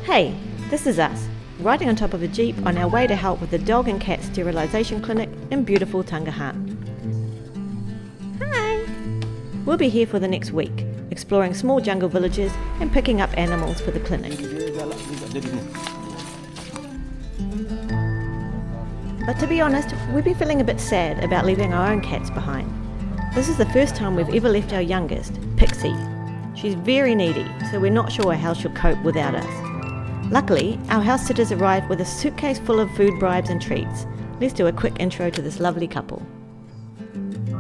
Hey, this is us, riding on top of a jeep on our way to help with the dog and cat sterilisation clinic in beautiful Tangahan. Hi! We'll be here for the next week, exploring small jungle villages and picking up animals for the clinic. But to be honest, we've been feeling a bit sad about leaving our own cats behind. This is the first time we've ever left our youngest, Pixie. She's very needy, so we're not sure how she'll cope without us. Luckily, our house sitters arrived with a suitcase full of food, bribes and treats. Let's do a quick intro to this lovely couple.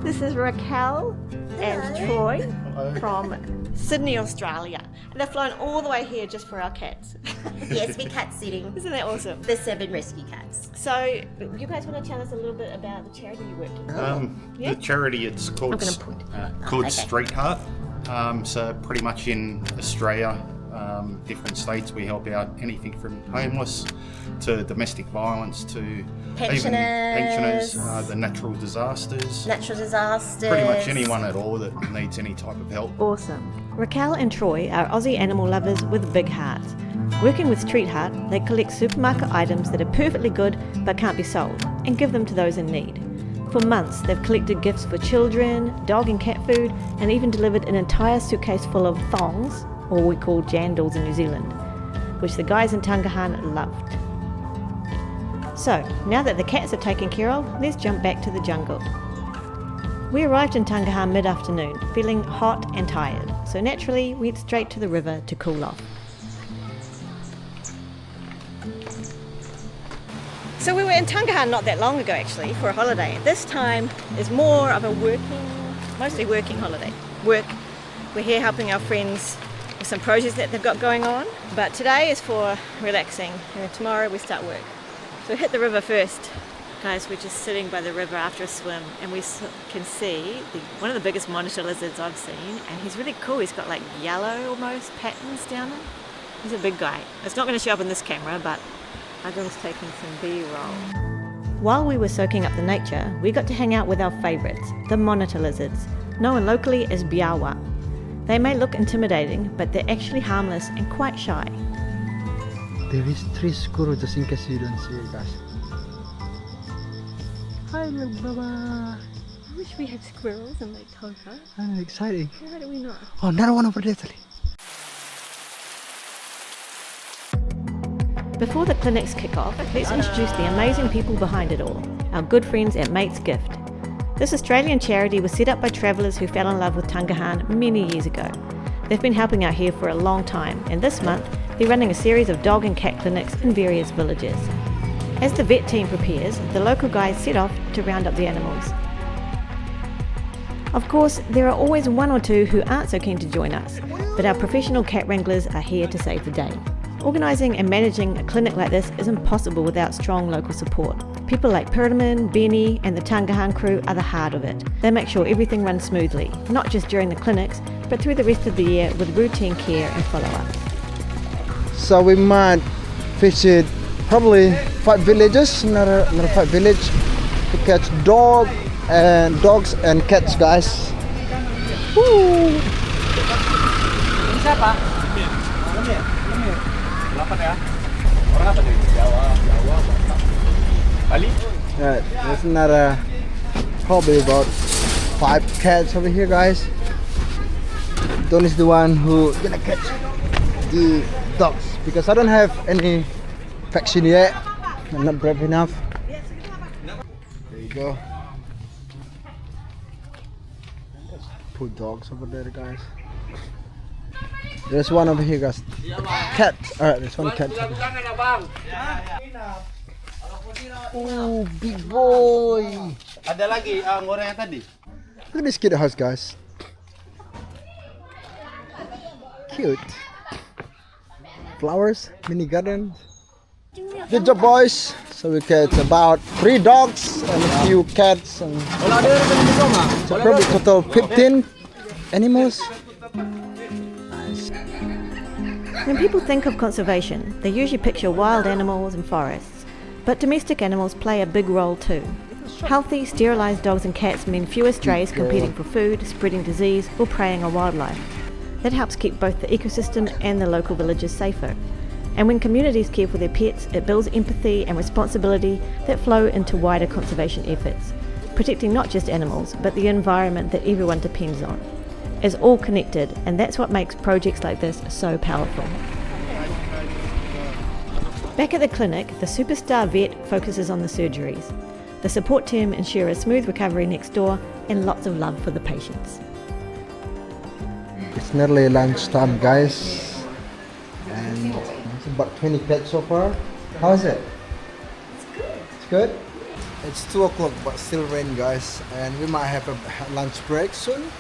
This is Raquel and Troy from Sydney, Australia. And they've flown all the way here just for our cats. Yes, we're cat sitting. Isn't that awesome? The 7 rescue cats. So, you guys want to tell us a little bit about the charity you worked with? The charity, it's called, Okay. Street Heart. So pretty much in Australia, different states, we help out anything from homeless to domestic violence to Pensioners. even pensioners, the natural disasters. Pretty Much anyone at all that needs any type of help. Awesome. Raquel and Troy are Aussie animal lovers with big hearts. Working with Street Heart, they collect supermarket items that are perfectly good but can't be sold and give them to those in need. For months, they've collected gifts for children, dog and cat food, and even delivered an entire suitcase full of thongs, or we call jandals in New Zealand, which the guys in Tangahan loved. So, now that the cats are taken care of, let's jump back to the jungle. We arrived in Tangahan mid-afternoon, feeling hot and tired, so naturally we went straight to the river to cool off. So we were in Tangkahan not that long ago actually for a holiday. This time is more of a mostly working holiday. We're here helping our friends with some projects that they've got going on, but today is for relaxing and tomorrow we start work. So we hit the river first. Guys, we're just sitting by the river after a swim and we can see one of the biggest monitor lizards I've seen, and he's really cool. He's got like yellow almost patterns down him. He's a big guy. It's not going to show up in this camera, but Adam's taking some B-roll. While we were soaking up the nature, we got to hang out with our favourites, the monitor lizards, known locally as biawa. They may look intimidating, but they're actually harmless and quite shy. There is 3 squirrels just in case you don't see it, guys. Hi, little Baba. I wish we had squirrels in Lake Tangkahan. Oh, exciting. Why do we not? Oh, another one over there, Tali. Before the clinics kick off, let's introduce the amazing people behind it all, our good friends at Mate's Gift. This Australian charity was set up by travellers who fell in love with Tangahan many years ago. They've been helping out here for a long time, and this month they're running a series of dog and cat clinics in various villages. As the vet team prepares, the local guys set off to round up the animals. Of course, there are always one or two who aren't so keen to join us, but our professional cat wranglers are here to save the day. Organising and managing a clinic like this is impossible without strong local support. People like Pyramin, Benny and the Tangahan crew are the heart of it. They make sure everything runs smoothly, not just during the clinics, but through the rest of the year with routine care and follow-up. So we might visit probably 5 villages, another 5 village to catch dogs and cats, guys. Woo! Right, there's another probably about 5 cats over here, guys. Don is the one who gonna catch the dogs because I don't have any vaccine yet. I'm not brave enough. There you go. Poor dogs over there, guys. There's one over here, guys. Cat. Alright, there's one cat. Oh, big boy. Ada lagi orang yang tadi. Look at this cute house, guys. Cute. Flowers, mini garden. Good job, boys. So we catch about 3 dogs and a few cats and so probably total 15 animals. When people think of conservation, they usually picture wild animals and forests, but domestic animals play a big role too. Healthy, sterilised dogs and cats mean fewer strays competing for food, spreading disease or preying on wildlife. That helps keep both the ecosystem and the local villages safer. And when communities care for their pets, it builds empathy and responsibility that flow into wider conservation efforts, protecting not just animals, but the environment that everyone depends on. It's all connected, and that's what makes projects like this so powerful. Back at the clinic, the superstar vet focuses on the surgeries. The support team ensure a smooth recovery next door and lots of love for the patients. It's nearly lunchtime, guys, and it's about 20 pets so far. How is it? It's good. It's good? It's 2 o'clock, but still rain, guys, and we might have a lunch break soon.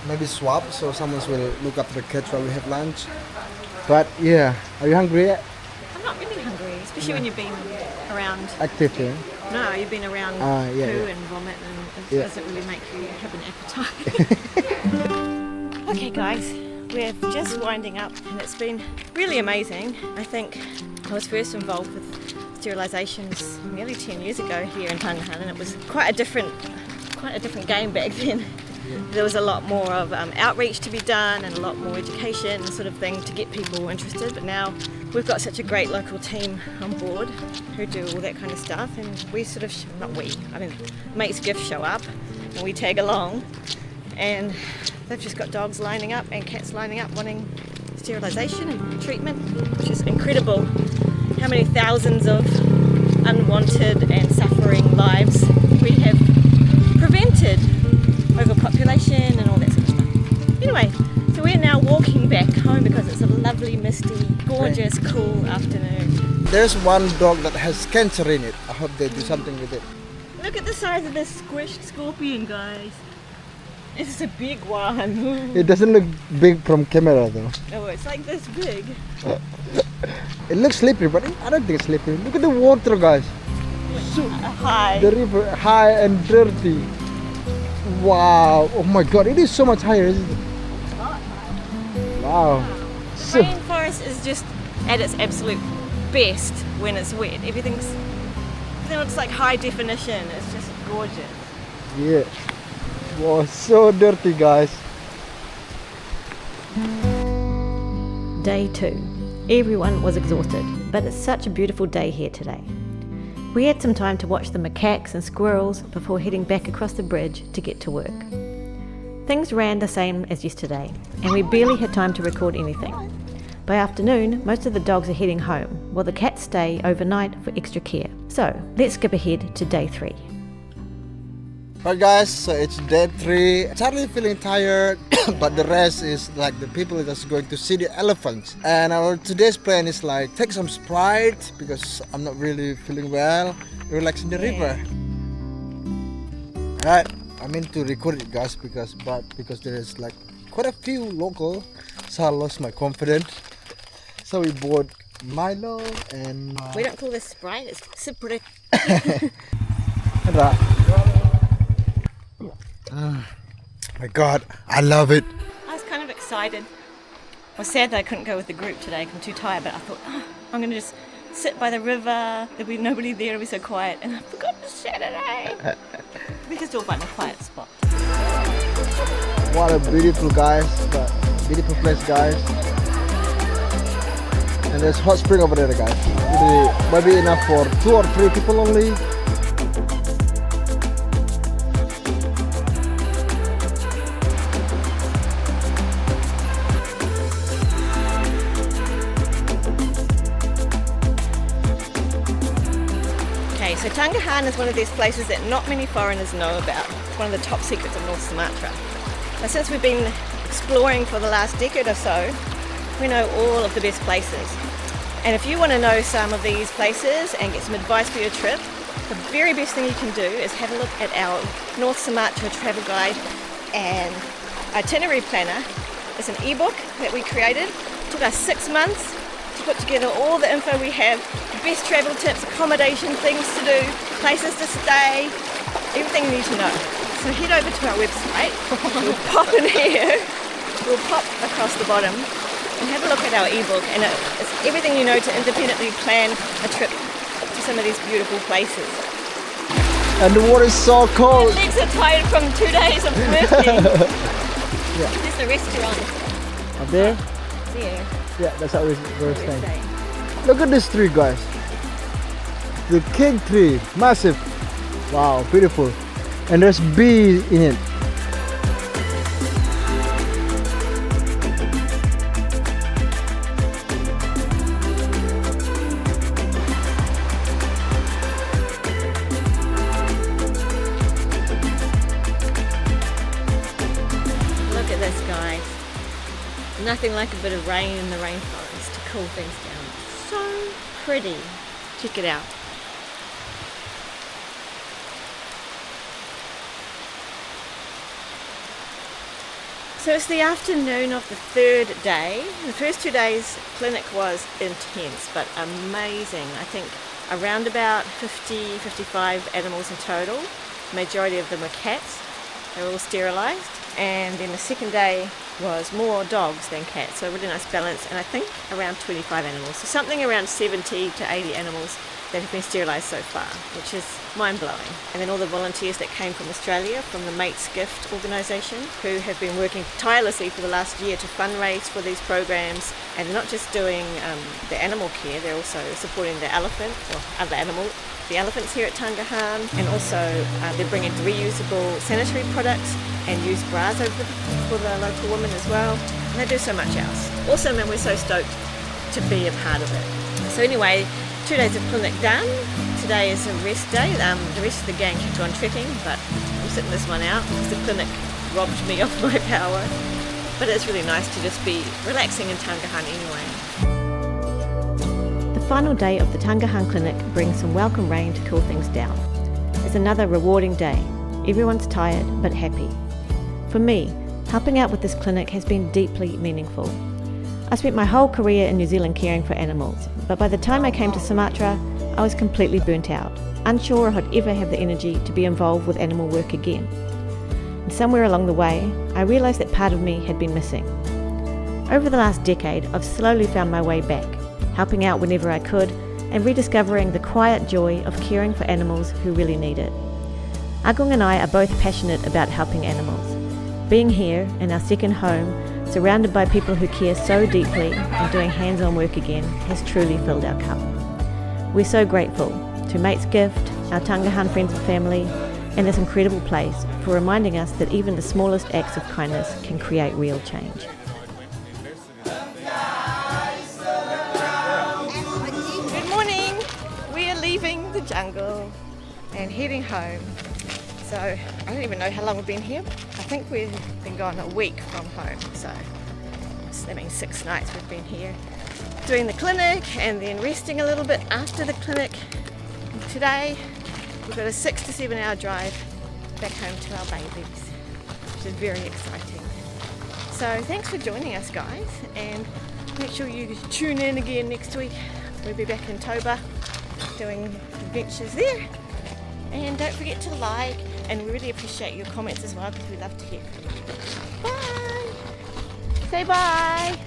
Maybe swap, so someone will look after the kids while we have lunch. But yeah, are you hungry yet? I'm not really hungry, especially when you've been around. Active, yeah? No, you've been around yeah, poo yeah. and vomit, and it Yeah. doesn't really make you have an appetite. Okay, guys, we're just winding up, and it's been really amazing. I think I was first involved with sterilisations nearly 10 years ago here in Tangahan, and it was quite a different game back then. There was a lot more of outreach to be done and a lot more education sort of thing to get people interested, but now we've got such a great local team on board who do all that kind of stuff, and we sort of, mates gifts show up and we tag along, and they've just got dogs lining up and cats lining up wanting sterilisation and treatment, which is incredible how many thousands of unwanted and suffering lives we have prevented. Overpopulation and all that sort of stuff. Anyway, so we're now walking back home because it's a lovely, misty, gorgeous, cool afternoon. There's one dog that has cancer in it. I hope they do something with it. Look at the size of this squished scorpion, guys. It's a big one. It doesn't look big from camera though. Oh, it's like this big. It looks slippery, but I don't think it's slippery. Look at the water, guys. Hi. The river, high and dirty. Wow, oh my god, it is so much higher, isn't it? Wow. So, Rainforest is just at its absolute best when it's wet. Everything looks like high definition. It's just gorgeous. yeah. Wow, so dirty, guys. Day 2. Everyone was exhausted, but it's such a beautiful day here today. We had some time to watch the macaques and squirrels before heading back across the bridge to get to work. Things ran the same as yesterday, and we barely had time to record anything. By afternoon, most of the dogs are heading home, while the cats stay overnight for extra care. So, let's skip ahead to day 3. Alright guys, so it's day 3. Charlie feeling tired, but the rest is like the people are just going to see the elephants. And our today's plan is like take some Sprite because I'm not really feeling well, relax in the river. Alright, I mean to record it, guys, because there is like quite a few local, so I lost my confidence. So we bought Milo and We don't call this Sprite, it's Siprit. my god, I love it. I was kind of excited. I was sad that I couldn't go with the group today, I'm too tired, but I thought, I'm going to just sit by the river, there'll be nobody there, it'll be so quiet, and I forgot the Saturday. We can still find a quiet spot. What a beautiful beautiful place, guys. And there's hot spring over there, guys. Maybe enough for 2 or 3 people only. Okay, so Tangahan is one of these places that not many foreigners know about. It's one of the top secrets of North Sumatra. But since we've been exploring for the last decade or so, we know all of the best places. And if you want to know some of these places and get some advice for your trip, the very best thing you can do is have a look at our North Sumatra travel guide and itinerary planner. It's an ebook that we created. It took us 6 months to put together all the info we have, the best travel tips, accommodation, things to do, places to stay, everything you need to know. So head over to our website, we'll pop in here, we'll pop across the bottom and have a look at our ebook, and it's everything you know to independently plan a trip to some of these beautiful places. And the water is so cold. My legs are tired from 2 days of working. There's the restaurant. Up there? Yeah. Yeah, that's how we're We're staying. staying. Look at this tree, guys. The king tree, massive. Wow, beautiful. And there's bees in it. Look at this, guys. Nothing like a bit of rain in the rainforest to cool things down. So pretty. Check it out. So it's the afternoon of the third day. The first 2 days clinic was intense but amazing. I think around about 50, 55 animals in total. Majority of them were cats. They were all sterilised. And then the second day was more dogs than cats, so a really nice balance, and I think around 25 animals. So something around 70 to 80 animals that have been sterilised so far, which is mind-blowing. And then all the volunteers that came from Australia, from the Mate's Gift organisation, who have been working tirelessly for the last year to fundraise for these programs. And they're not just doing the animal care, they're also supporting the elephant, or other animal, the elephants here at Tangahan, and also they're bringing reusable sanitary products and used bras over for the local women as well. And they do so much else. Awesome, and we're so stoked to be a part of it. So anyway, 2 days of clinic done. Today is a rest day. The rest of the gang kept on trekking, but I'm sitting this one out because the clinic robbed me of my power. But it's really nice to just be relaxing in Tangkahan anyway. The final day of the Tangahan clinic brings some welcome rain to cool things down. It's another rewarding day. Everyone's tired but happy. For me, helping out with this clinic has been deeply meaningful. I spent my whole career in New Zealand caring for animals, but by the time I came to Sumatra, I was completely burnt out, unsure if I'd ever have the energy to be involved with animal work again. And somewhere along the way, I realised that part of me had been missing. Over the last decade, I've slowly found my way back, helping out whenever I could, and rediscovering the quiet joy of caring for animals who really need it. Agung and I are both passionate about helping animals. Being here, in our second home, surrounded by people who care so deeply and doing hands-on work again, has truly filled our cup. We're so grateful to Mate's Gift, our Tangahan friends and family, and this incredible place for reminding us that even the smallest acts of kindness can create real change. Good morning! We are leaving the jungle and heading home. So I don't even know how long we've been here. I think we've been gone a week from home, so that means 6 nights we've been here doing the clinic and then resting a little bit after the clinic. Today we've got a 6 to 7 hour drive back home to our babies, which is very exciting. So thanks for joining us, guys, and make sure you tune in again next week. We'll be back in Toba doing adventures there. And don't forget to like, and we really appreciate your comments as well because we love to hear from you. Bye! Say bye!